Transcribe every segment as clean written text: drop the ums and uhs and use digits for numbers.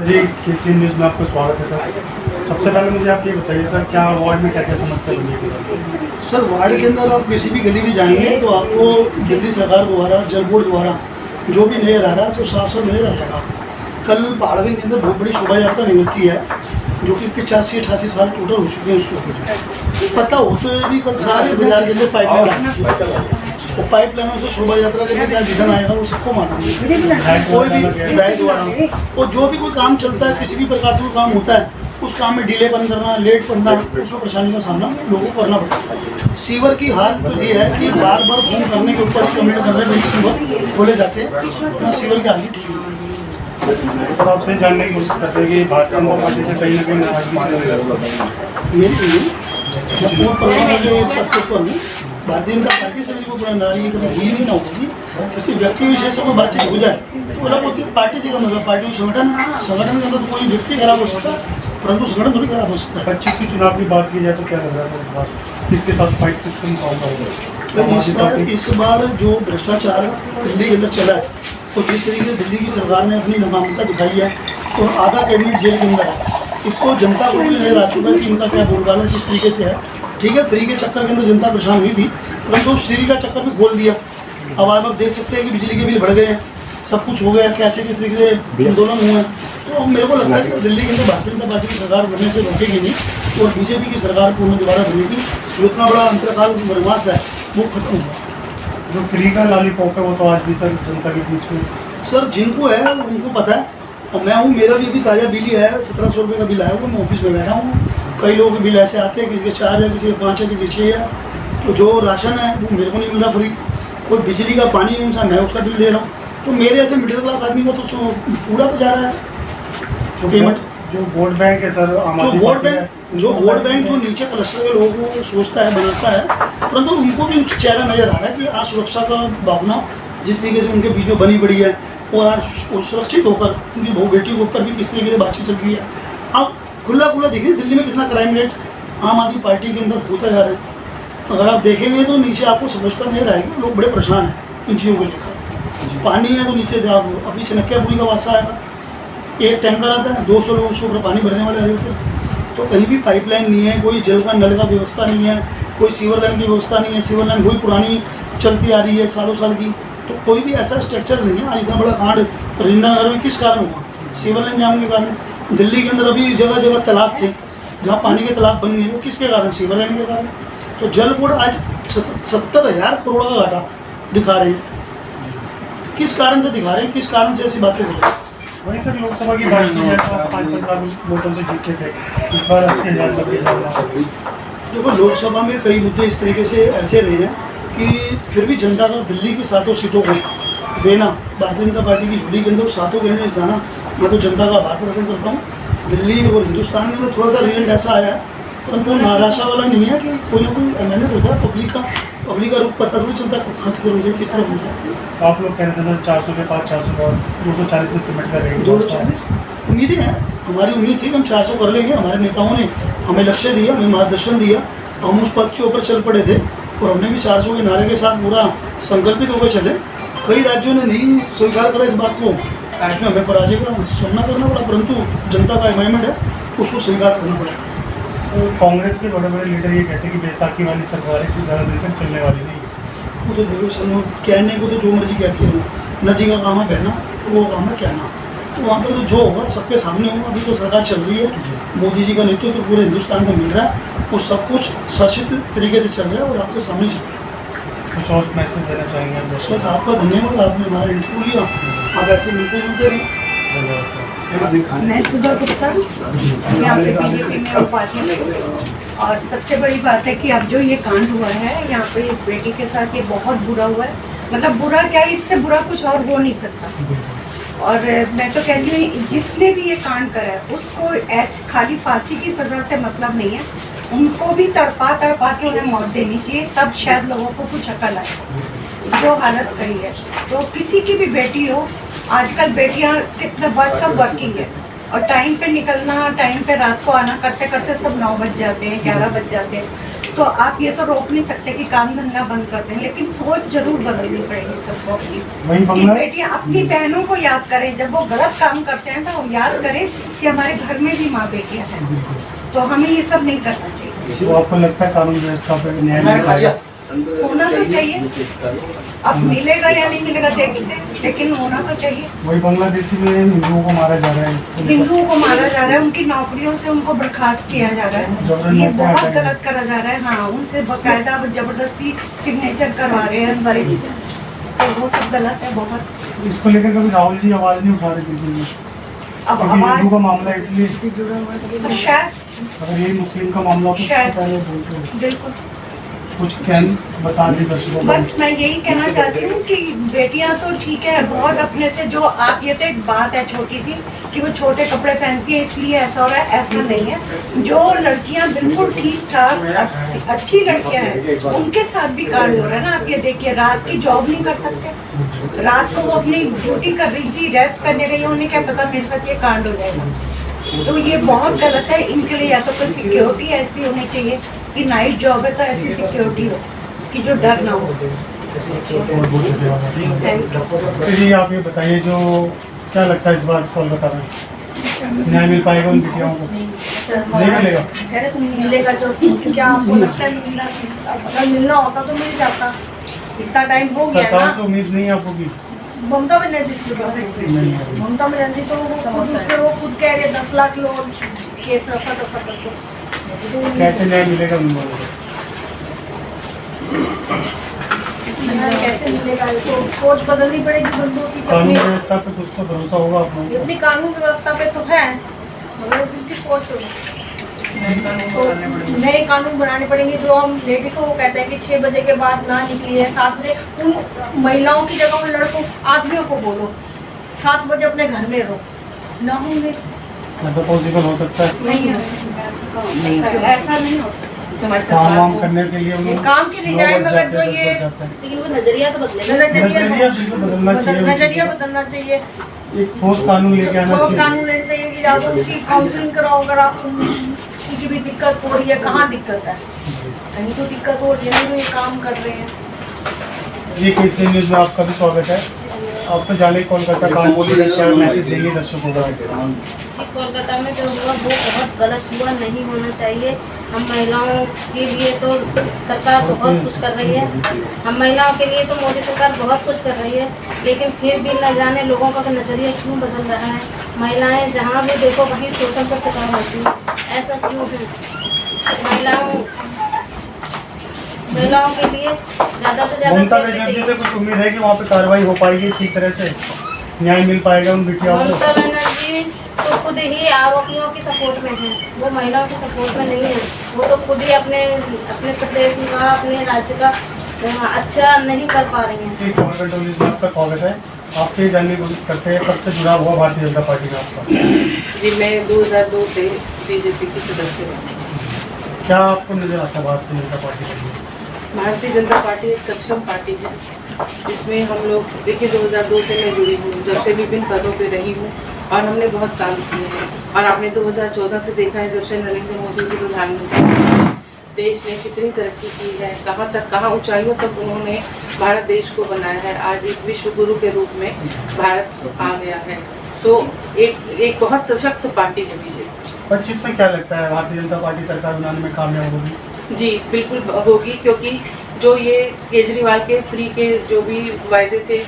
जी KC news में आपका स्वागत है सर। सबसे पहले मुझे आप ये बताइए सर, क्या वार्ड में क्या क्या समस्या बनी है? सर वार्ड के अंदर आप किसी भी गली में जाएंगे तो आपको दिल्ली सरकार द्वारा, जल बोर्ड द्वारा जो भी नजर आ रहा है तो साफ साफ नजर आ जाएगा। कल पहाड़गंज के अंदर बहुत बड़ी शोभा यात्रा निकलती है जो कि 85-88 साल टोटल हो चुके हैं उसको पता हो तो भी कल सारे बाजार के अंदर पाइपलाइन और पाइपलाइनों से शोभा यात्रा के लिए क्या विघन आएगा वो सबको मालूम है। कोई भी विधायक द्वारा और जो भी कोई काम चलता है, किसी भी प्रकार से कोई काम होता है, उस काम में डिले करना, लेट करना, उसमें परेशानी का सामना लोगों को करना पड़ता है। सीवर की हाल तो ये है कि बार बार फोन करने के ऊपर कमेंट कर रहे हैं सीवर खोले जाते हैं, सीवर की हाल ठीक है। सर आपसे जानने की कोशिश करते हैं कि भारतीय जनता पार्टी से कहीं ना कहीं नाराजगी मानी मेरी भारतीय जनता पार्टी से मेरी को बड़ा नाराजगी कभी हुई नहीं ना होगी। किसी व्यक्ति विशेष से कोई बातचीत हो जाए तो बोला बोलती पार्टी से कम होगा, पार्टी संगठन के अंदर तो कोई व्यक्ति खराब हो सकता है परंतु संगठन थोड़ी खराब हो सकता है। 25 की चुनाव की बात की जाए तो क्या लग रहा है सर इस बार किसके साथ फाइट सिस्टम होगा? इस बार जो भ्रष्टाचार दिल्ली के अंदर चला है तो जिस तरीके से दिल्ली की सरकार ने अपनी नाकामता दिखाई है तो आधा कैबिनेट जेल के अंदर है। इसको जनता को भी नजर आ चुका है कि इनका क्या बोलबाला किस तरीके से है। ठीक है, फ्री के चक्कर के अंदर जनता परेशान हुई थी परंतु फ्री का चक्कर भी खोल दिया। अब आप देख सकते हैं कि बिजली के बिल बढ़ गए हैं, सब कुछ हो गया, कैसे किस तरीके से आंदोलन हुए हैं। तो मेरे को लगता है कि दिल्ली के अंदर भारतीय जनता पार्टी की सरकार बनने से रोकेगी नहीं और बीजेपी की सरकार पूर्ण दोबारा बनेगी। जो इतना बड़ा अंतरकाल वनवास है वो खत्म होगा। जो फ्री का लॉलीपॉप है वो तो आज भी सर जनता के बीच में सर जिनको है उनको पता है और मैं हूँ, मेरा भी अभी ताज़ा बिल ही है, 1700 रुपये का बिल आया हुआ। मैं ऑफिस में बैठा हूँ, कई लोगों के बिल ऐसे आते हैं, किसी के 4 है, किसी के 5 है, किसी के 6 है। तो जो राशन है वो मेरे को नहीं मिल रहा फ्री, कोई बिजली का पानी यूँ सा मैं उसका बिल दे रहा हूँ। तो मेरे ऐसे मिडिल क्लास आदमी को तो पूरा जा रहा है पेमेंट। जो वोट बैंक है सर, जो वोट बैंक जो नीचे क्लस्टर के लोगों को सोचता है, बनाता है, परंतु उनको भी चेहरा नजर आ रहा है कि आज सुरक्षा का भावना जिस तरीके से उनके बीच में बनी पड़ी है और आज सुरक्षित होकर उनकी बहु बेटियों के ऊपर भी किस तरीके से बातचीत चल रही है। आप खुला देखिए दिल्ली में कितना क्राइम रेट आम आदमी पार्टी के अंदर होता जा रहा है। अगर आप देखेंगे तो नीचे आपको समझता नहीं रहेगा, लोग बड़े परेशान हैं इन चीज़ों को लेकर। पानी है तो नीचे आप अभी चनक्यापुरी का वास्ता आया था, एक टैंकर आता है, 200 लोग उसके ऊपर पानी भरने वाले होते हैं। तो कहीं भी पाइपलाइन नहीं है, कोई जल का नल का व्यवस्था नहीं है, कोई सीवर लाइन की व्यवस्था नहीं है। सीवर लाइन वही पुरानी चलती आ रही है सालों साल की, तो कोई भी ऐसा स्ट्रक्चर नहीं है। आज इतना बड़ा कांड परिंदा नगर में किस कारण हुआ? सीवर लाइन जाम के कारण। दिल्ली के अंदर अभी जगह जगह तालाब थे जहाँ पानी के तालाब बन गए, वो किसके कारण? सीवर लाइन के कारण। तो जल बोर्ड आज 70,000 करोड़ का घाटा दिखा रहे हैं। किस कारण से दिखा रहे हैं, किस कारण से ऐसी बातें हो रही हैं? वही सर लोकसभा की बात की है तो 5-15 वोटों से जीते थे, इस बार 80,000 देखो लोकसभा में कई मुद्दे इस तरीके से ऐसे रहे हैं कि फिर भी जनता का दिल्ली की 7 सीटों को देना, भारतीय जनता पार्टी की झोली के अंदर 7 कैंडिडेट्स दाना, मैं तो जनता का आभार प्रकट करता हूँ। दिल्ली और हिंदुस्तान के अंदर थोड़ा सा रिजल्ट ऐसा आया है परंतु नाराशा वाला नहीं है कि कोई ना कोई अमेंडमेंट होता है। पब्लिक का रुख पता थोड़ी चलता कहाँ की तरफ हो जाए, किस तरफ हो जाए। आप लोग कह रहे थे सर 400 के पास 400 और 240 में सबमिट कर रहे हैं। 240 उम्मीदें हैं, हमारी उम्मीद थी कि हम 400 कर लेंगे। हमारे नेताओं ने हमें लक्ष्य दिया, हमें मार्गदर्शन दिया, हम उस पथ के ऊपर चल पड़े थे और हमने भी 400 के नारे के साथ पूरा संकल्पित होकर चले। कई राज्यों ने नहीं स्वीकार करा इस बात को, उसमें हमें पराजय का सामना करना पड़ा, परंतु जनता का अमेंडमेंट है उसको स्वीकार करना पड़ेगा। कांग्रेस के बड़े बड़े लीडर ये कहते हैं कि बैसाखी वाली सरकार है, ज़्यादा दिन तक चलने वाली नहीं है। वो तो देखो सर, कहने को तो जो मर्जी कहती है, नदी का काम है बहना तो वो काम है कहना। तो वहाँ पर तो जो होगा सबके सामने होगा। अभी तो सरकार चल रही है, मोदी जी का नेतृत्व तो पूरे हिंदुस्तान को मिल रहा है और सब कुछ शासित तरीके से चल रहा है और आपके सामने चल रहा है। कुछ और मैसेज देना चाहेंगे? बस आपका धन्यवाद, आपने हमारा इंटरव्यू लिया, आप ऐसे मिलते जुलते रहिए। मैं सुधा गुप्ता, मैं आपके बीजेपी में उपाध्यक्ष हूँ। और सबसे बड़ी बात है कि अब जो ये कांड हुआ है यहाँ पे इस बेटी के साथ, ये बहुत बुरा हुआ है। मतलब बुरा क्या, इससे बुरा कुछ और हो नहीं सकता। और मैं तो कहती हूँ जिसने भी ये कांड करा है उसको ऐसे खाली फांसी की सज़ा से मतलब नहीं है, उनको भी तड़पा के उन्हें मौत देनी चाहिए, तब शायद लोगों को कुछ अकल आए। जो हालत करी है तो किसी की भी बेटी हो, आजकल बेटियां कितना बात सब वर्किंग है और टाइम पे निकलना, टाइम पे रात को आना करते करते सब 9 बज जाते हैं, 11 बज जाते हैं। तो आप ये तो रोक नहीं सकते कि काम धंधा बंद कर दें, लेकिन सोच जरूर बदलनी पड़ेगी सबको अपनी, वही कि बंगला बेटियां अपनी बहनों को याद करें। जब वो गलत काम करते हैं तो हम याद करें कि हमारे घर में भी माँ बेटियां हैं, तो हमें ये सब नहीं करना चाहिए। तो आपको लगता है कानून व्यवस्था पे न्याय मिल पाएगा? होना तो चाहिए, अब मिलेगा या नहीं मिलेगा देखते हैं, लेकिन होना तो चाहिए। वही बांग्लादेशी में हिंदुओं को मारा जा रहा है, इसको हिंदुओं को मारा जा रहा है, उनकी नौकरियों से उनको बर्खास्त किया जा रहा है, ये बहुत गलत करा जा रहा है। हाँ, उनसे बाकायदा जबरदस्ती सिग्नेचर करवा रहे हैं बड़े, तो वो सब गलत है बहुत। इसको लेकर कभी राहुल जी आवाज नहीं उठा रहे थे? अब क्योंकि हिंदू आवाज का मामला है, इसलिए तो शायद अगर ये मुस्लिम का मामला हो तो शायद। उससे पहले बोलते हैं। बिल्कुल, कुछ क्या बता दी दर्शकों को? बस मैं यही कहना चाहती हूँ कि बेटियां तो ठीक है, बहुत अपने से जो आप ये तो एक बात है छोटी सी कि वो छोटे कपड़े पहनती है इसलिए ऐसा हो रहा है, ऐसा नहीं है। जो लड़कियां बिल्कुल ठीक ठाक अच्छी लड़कियां हैं उनके साथ भी कांड हो रहा है ना। आप ये देखिए, रात की जॉब नहीं कर सकते, रात को वो अपनी ड्यूटी कर रही थी, रेस्ट करने गई, उन्हें क्या पता मेरे साथ ये कांड हो जाएगा। तो ये बहुत गलत है। इनके लिए या तो कोई सिक्योरिटी ऐसी होनी चाहिए कि नाइट जॉब है तो ऐसी सिक्योरिटी हो कि जो डर ना हो। चलिए आप ये बताइए, जो क्या लगता है इस बार कोलकाता में न्याय मिल पाएगा उन बेटियों को? नहीं मिलेगा? मिलेगा जो क्या आपको लगता है मिलना? अगर मिलना होता तो मिल जाता, इतना टाइम हो गया सरकार ना। से उम्मीद नहीं है आपको की? ममता बनर्जी से नहीं है। ममता बनर्जी तो वो खुद कह रहे 10 लाख लोग केस रखा करके। कैसे न्याय मिलेगा उन लोगों को? कैसे मिलेगा? तो सोच बदलनी पड़ेगी बंदों की। कानून व्यवस्था पे कुछ तो भरोसा होगा आप लोगों को? अपनी कानून व्यवस्था पे तो है, मगर उनकी सोच नए कानून बनाने पड़ेंगे। जो हम लेडीज को वो कहते हैं कि 6 बजे के बाद ना निकलिए, 7 बजे उन महिलाओं की जगह उन लड़कों आदमियों को बोलो 7 बजे अपने घर में रहो, ना होंगे। ऐसा पॉसिबल हो सकता है? नहीं है, ऐसा नहीं हो सकता। काम वाम करने के लिए ये काम की रिजाइन मगर जो ये लेकिन वो नजरिया तो बदलेगा। नजरिया बिल्कुल बदलना चाहिए। नजरिया बदलना चाहिए। एक ठोस कानून लेके आना ठोस चाहिए। कानून लेना चाहिए कि या तो उनकी काउंसलिंग कराओ। अगर आप किसी भी दिक्कत हो रही है, कहाँ दिक्कत है, कहीं तो दिक्कत हो रही है, नहीं तो ये काम कर रहे हैं। जी KCN न्यूज़ में आपका भी स्वागत है। आपसे जाने कोलकाता कानून क्या मैसेज देंगे दर्शकों को? कोलकाता में जो हुआ वो बहुत गलत हुआ, नहीं होना चाहिए। हम महिलाओं के लिए तो सरकार बहुत कुछ कर रही है, हम महिलाओं के लिए तो मोदी सरकार बहुत कुछ कर रही है, लेकिन फिर भी न जाने लोगों का नज़रिया क्यों बदल रहा है। महिलाएं जहाँ भी देखो वहीं शोषण का शिकार होती है, ऐसा क्यों है? महिलाओं के लिए ज़्यादा से ज़्यादा ममता बनर्जी से कुछ उम्मीद है कि वहाँ पे कार्रवाई हो पाएगी, ठीक तरह से न्याय मिल पाएगा उन बेटियों को? ममता बनर्जी तो खुद ही आरोपियों की सपोर्ट में है, वो महिलाओं की सपोर्ट में नहीं है। वो तो खुद ही अपने प्रदेश का, अपने राज्य का अच्छा नहीं कर पा रही हैं। खबर कंट्रोल न्यूज़ में आपका स्वागत है। आपसे ये जानने की कोशिश करते हैं कब से जुड़ा हुआ भारतीय जनता पार्टी का आपका? जी, मैं 2002 से बीजेपी की सदस्य हूँ। क्या आपको नजर आता है भारतीय जनता पार्टी का? भारतीय जनता पार्टी एक सक्षम पार्टी है, इसमें हम लोग देखिए 2002 से मैं जुड़ी हूँ, जब से विभिन्न पदों पे रही हूँ और हमने बहुत काम किए हैं। और आपने 2014 से देखा है, जब से नरेंद्र मोदी जी प्रधानमंत्री, देश ने कितनी तरक्की की है, कहाँ ऊंचाइयों तक उन्होंने भारत देश को बनाया है। आज एक विश्व गुरु के रूप में भारत आ गया है, तो एक बहुत सशक्त पार्टी है बीजेपी। 25 में क्या लगता है भारतीय जनता पार्टी सरकार बनाने में कामयाब होगी? जी बिल्कुल होगी, क्योंकि जो ये केजरीवाल के फ्री के जो भी वायदे थे,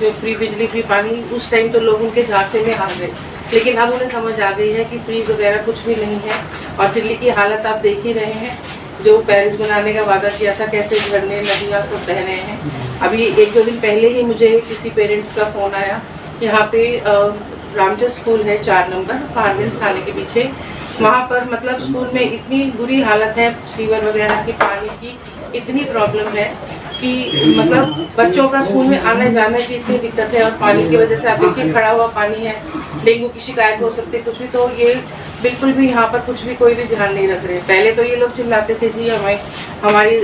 जो फ्री बिजली फ्री पानी, उस टाइम तो लोग उनके झांसे में आ गए, लेकिन अब उन्हें समझ आ गई है कि फ्री वगैरह कुछ भी नहीं है। और दिल्ली की हालत आप देख ही रहे हैं, जो पेरिस बनाने का वादा किया था, कैसे झरने नदियाँ सब बह रहे हैं। अभी 1-2 दिन पहले ही मुझे किसी पेरेंट्स का फ़ोन आया, यहाँ पे रामचंद्र स्कूल है 4 नंबर पारगंज थाने के पीछे, वहाँ पर मतलब स्कूल में इतनी बुरी हालत है, सीवर वगैरह की, पानी की इतनी प्रॉब्लम है कि मतलब बच्चों का स्कूल में आने जाने की इतनी दिक्कत है। और पानी की वजह से आप देखिए खड़ा हुआ पानी है, डेंगू की शिकायत हो सकती है, कुछ भी। तो ये बिल्कुल भी यहाँ पर कुछ भी कोई भी ध्यान नहीं रख रहे। पहले तो ये लोग चिल्लाते थे जी हमारी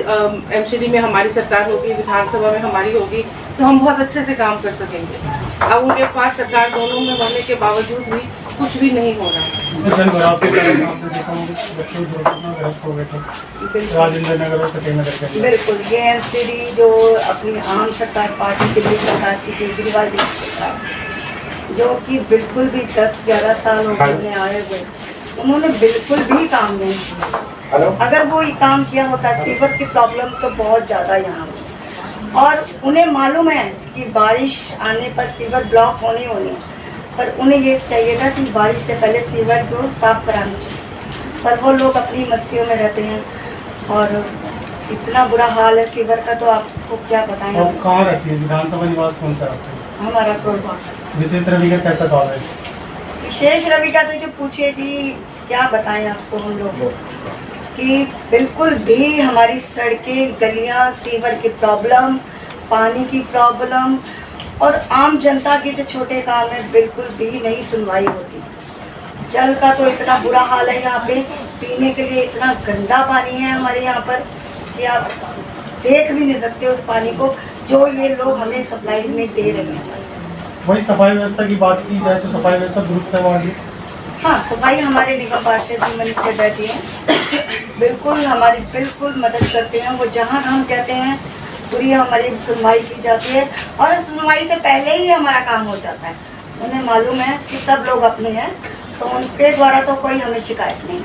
MCD में हमारी सरकार होगी, विधानसभा में हमारी होगी, तो हम बहुत अच्छे से काम कर सकेंगे। अब उनके पास सरकार दोनों में होने के बावजूद भी कुछ भी नहीं हो रहा है। तो जन भराव के कारण आपने देखा होगा बच्चे दुर्घटनाग्रस्त हो गए थे राजेंद्र नगर और पटेल नगर के अंदर। बिल्कुल ये एमसीडी जो अपनी आम सरकार पार्टी दिल्ली सरकार की केजरीवाल जी की सरकार जो कि बिल्कुल भी 10-11 साल हो गए आए हुए, उन्होंने बिल्कुल भी काम नहीं किया। अगर वो ये काम किया होता, सीवर की प्रॉब्लम तो बहुत ज़्यादा यहाँ है और उन्हें मालूम है कि बारिश आने पर सीवर ब्लॉक होनी है, पर उन्हें ये चाहिए था कि बारिश से पहले सीवर जो साफ करानी चाहिए, पर वो लोग अपनी मस्तियों में रहते हैं और इतना बुरा हाल है सीवर का, तो आपको क्या बताएं। आप कहाँ रहती है? विधानसभा निवास कौन सा आपका? हमारा प्रोग्राम विशेष रवि का कैसा काम है? विशेष रवि का तो जो पूछिए जी क्या बताएं आपको हम लोग कि बिल्कुल भी हमारी सड़कें गलियां सीवर की प्रॉब्लम, पानी की प्रॉब्लम और आम जनता के जो छोटे काम है बिल्कुल भी नहीं सुनवाई होती। जल का तो इतना बुरा हाल है यहाँ पे, पीने के लिए इतना गंदा पानी है हमारे यहाँ पर कि आप देख भी नहीं सकते उस पानी को जो ये लोग हमें सप्लाई में दे रहे हैं। वही सफाई व्यवस्था की बात की जाए तो सफाई व्यवस्था दुरुस्त है वहाँ की? हाँ, सफाई हमारे निगम पार्षद मिनिस्टर बैठे हैं, बिल्कुल हमारी बिल्कुल मदद करते हैं। वो जहाँ हम कहते हैं पूरी हमारी सुनवाई की जाती है और सुनवाई से पहले ही हमारा काम हो जाता है। उन्हें मालूम है कि सब लोग अपने हैं, तो उनके द्वारा तो कोई हमें शिकायत नहीं।